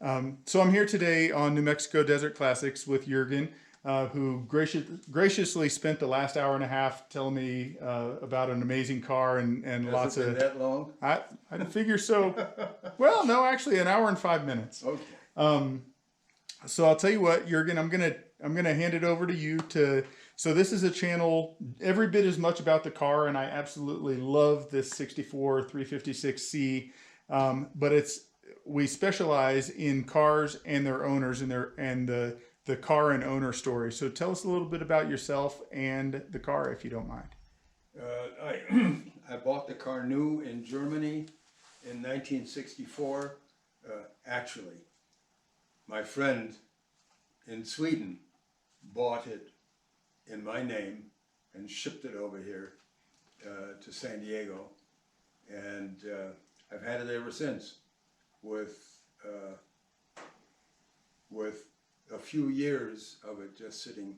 So I'm here today on New Mexico Desert Classics with Jurgen, who graciously spent the last hour and a half telling me about an amazing car and Has lots it been of. that long? I figure so. Well, no, actually, an hour and 5 minutes. Okay. So I'll tell you what, Jurgen, I'm gonna hand it over to you to. So this is a channel every bit as much about the car, and I absolutely love this '64 356C. But we specialize in cars and their owners and the car and owner story. So tell us a little bit about yourself and the car, if you don't mind. I bought the car new in Germany in 1964. Actually, my friend in Sweden bought it in my name and shipped it over here to San Diego, and I've had it ever since, with a few years of it just sitting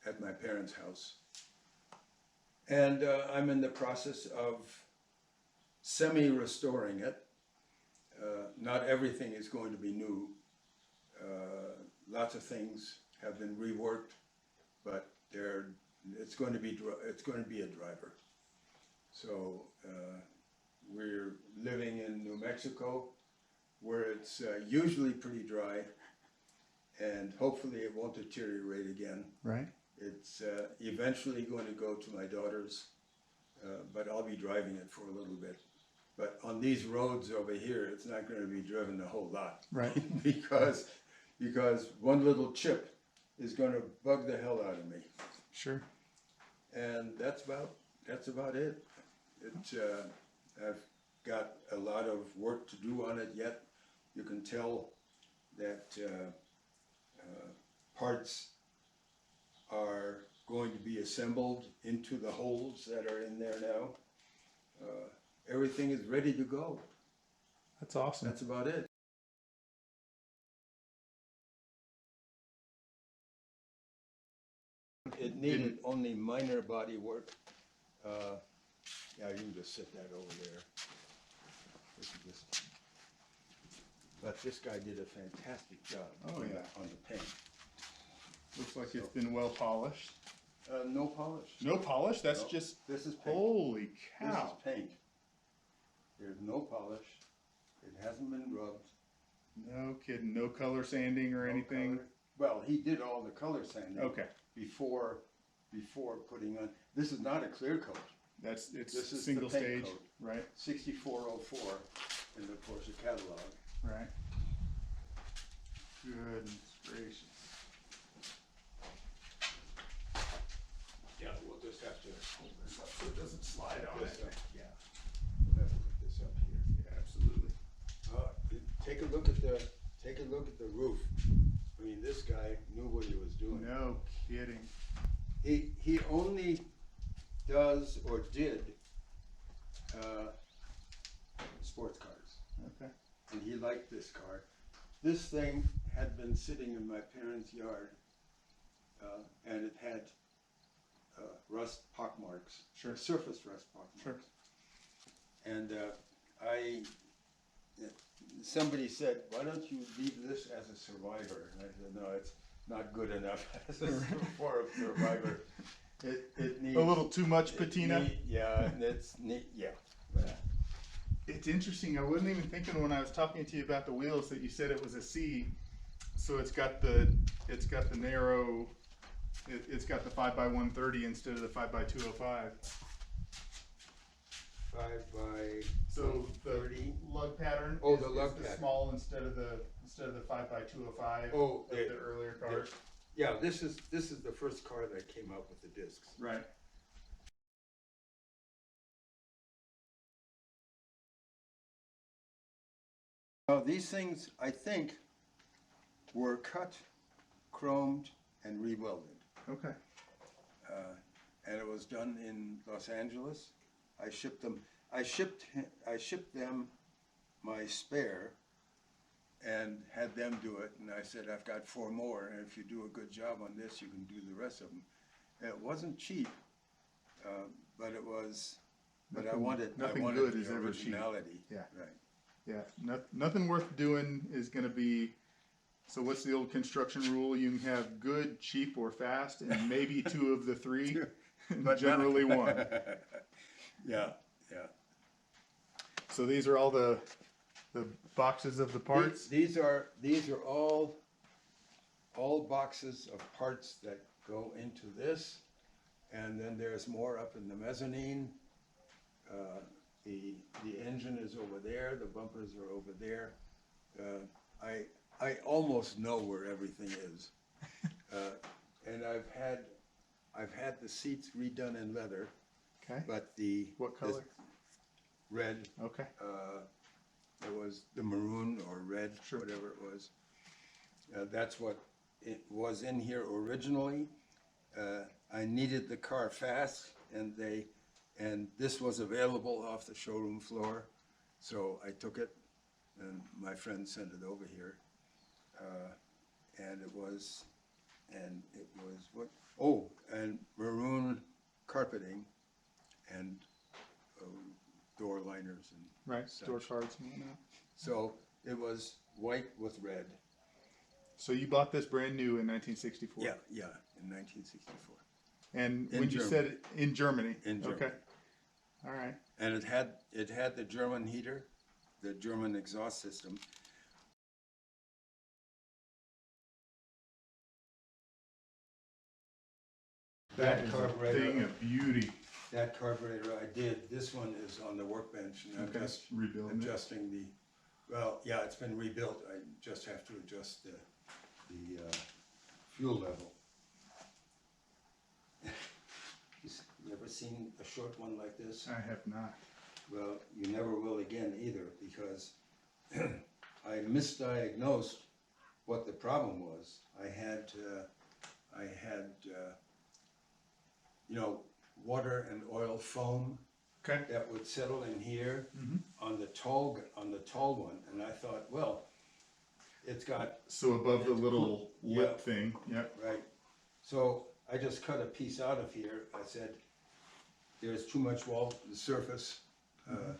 at my parents' house. And I'm in the process of semi-restoring it. Not everything is going to be new. Lots of things have been reworked, but it's going to be a driver. So we're living in New Mexico, where it's usually pretty dry, and hopefully it won't deteriorate again. Right. It's eventually going to go to my daughter's, but I'll be driving it for a little bit. But on these roads over here, it's not going to be driven a whole lot. Right. because one little chip is going to bug the hell out of me. Sure. And that's about it. I've got a lot of work to do on it yet. You can tell that parts are going to be assembled into the holes that are in there now. Everything is ready to go. That's awesome. That's about it. It needed only minor body work. Yeah, you can just sit that over there. But this guy did a fantastic job on the paint. Looks like it's been well polished. No polish. No polish? That's No, just. this is paint. Holy cow. This is paint. There's no polish. It hasn't been rubbed. No kidding. No color sanding or No anything. color. Well, he did all the color sanding. Okay. Before putting on. This is not a clear coat. This This is single the paint stage, coat. right? 6404 in the Porsche catalog. Right. Goodness gracious. Yeah, we'll just have to Hold this up so it doesn't slide on this it. up. Yeah, we'll have to put this up here. Yeah, absolutely. Take a look at the roof. I mean, this guy knew what he was doing. No kidding. He only does or did sports cars. Okay. And he liked this car. This thing had been sitting in my parents' yard, and it had rust pockmarks. Sure. Surface rust pockmarks. Sure. And somebody said, "Why don't you leave this as a survivor?" And I said, "No, it's not good enough as for a survivor. It needs A little too much patina. Yeah, it's neat. Yeah." It's interesting. I wasn't even thinking when I was talking to you about the wheels that you said it was a C. So it's got the narrow. It's got the 5x130 instead of the 5x205. 5x30. So the lug pattern. Oh, is, the lug is the pattern. small instead of the 5x205. Oh, of the earlier cars. Yeah, this is the first car that came out with the discs. Right. Now these things, I think, were cut, chromed, and rewelded. Okay. And it was done in Los Angeles. I shipped them. I shipped them my spare, and had them do it. And I said, "I've got 4 more, and if you do a good job on this, you can do the rest of them." And it wasn't cheap, but it was. But I wanted nothing good good the is ever cheap. originality. Yeah. Right. Yeah, nothing worth doing is going to be. So what's the old construction rule? You can have good, cheap, or fast, and maybe two of the three, But generally one. Yeah, yeah. So these are all the boxes of the parts. These are all boxes of parts that go into this, and then there's more up in the mezzanine. The engine is over there, the bumpers are over there. I almost know where everything is. And I've had the seats redone in leather, Okay. but What color? red, Okay. it was the maroon or red, Sure. whatever it was. That's what it was in here originally. I needed the car fast, and this was available off the showroom floor, so I took it, and my friend sent it over here. And it was what? Oh, and maroon carpeting, and door liners and Right. such. Door cards and whatnot. So it was white with red. So you bought this brand new in 1964. Yeah, in 1964. And In when you Germany. said in Germany. In Germany. Okay. All right. And it had the German heater, the German exhaust system. That is a carburetor, thing of beauty. that carburetor I did. This one is on the workbench, and I'm Okay. just Rebuilding it. adjusting the. Well, yeah, it's been rebuilt. I just have to adjust the fuel level. You ever seen a short one like this? I have not. Well, you never will again either, because I misdiagnosed what the problem was. I had water and oil foam Okay. that would settle in here Mhm. on the tall one, and I thought, well, it's got So above the little lip Yeah. thing. Yep. right. So I just cut a piece out of here. I said, there's too much the surface For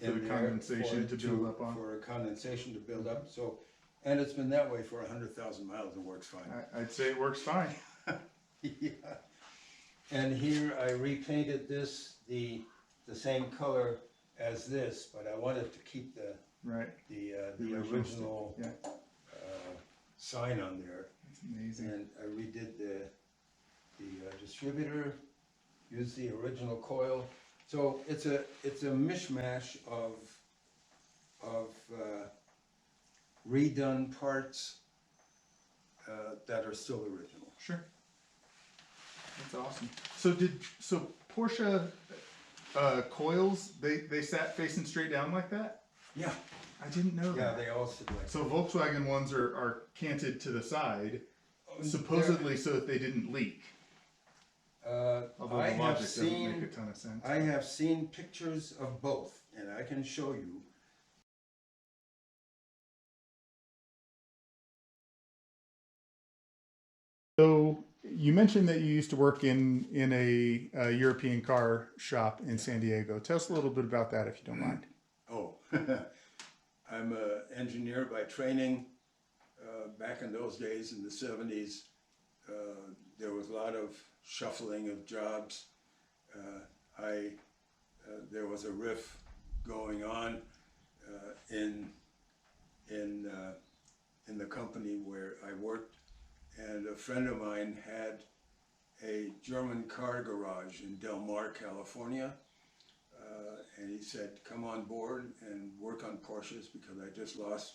the condensation to build up on. For condensation to build up. So, and it's been that way for 100,000 miles. It works fine. I'd say it works fine. Yeah. And here I repainted this the same color as this, but I wanted to keep the Right. the original original Yeah. sign on there. That's amazing. And I redid the distributor, used the original coil. So it's a mishmash of redone parts that are still original. Sure. That's awesome. So Porsche coils they sat facing straight down like that? Yeah, I didn't know yeah, that. they all sit like So Volkswagen ones are canted to the side, that. supposedly so that they didn't leak. Although I the have logic doesn't seen make a ton of sense. I have seen pictures of both, and I can show you. So you mentioned that you used to work in a European car shop in San Diego. Tell us a little bit about that, if you don't mind. Oh, I'm an engineer by training. Back in those days, in the 70s, there was a lot of shuffling of jobs. There was a riff going on in the company where I worked, and a friend of mine had a German car garage in Del Mar, California. And he said, come on board and work on Porsches, because I just lost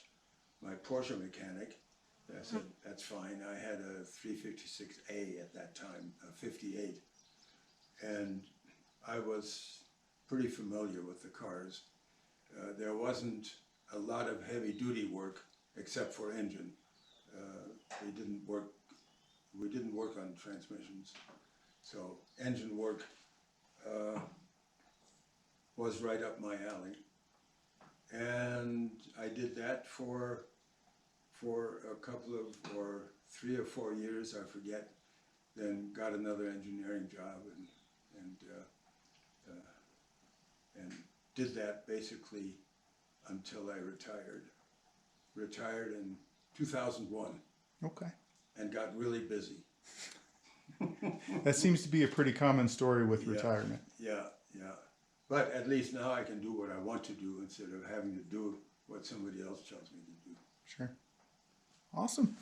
my Porsche mechanic. And I said, that's fine. I had a 356A at that time, a 58. And I was pretty familiar with the cars. There wasn't a lot of heavy duty work except for engine. We didn't work on transmissions. So engine work was right up my alley, and I did that for a couple of, or 3 or 4 years, I forget. Then got another engineering job and did that basically until I retired. Retired in 2001 Okay. and got really busy. That seems to be a pretty common story with Yeah. retirement. Yeah, yeah. But at least now I can do what I want to do instead of having to do what somebody else tells me to do. Sure. Awesome.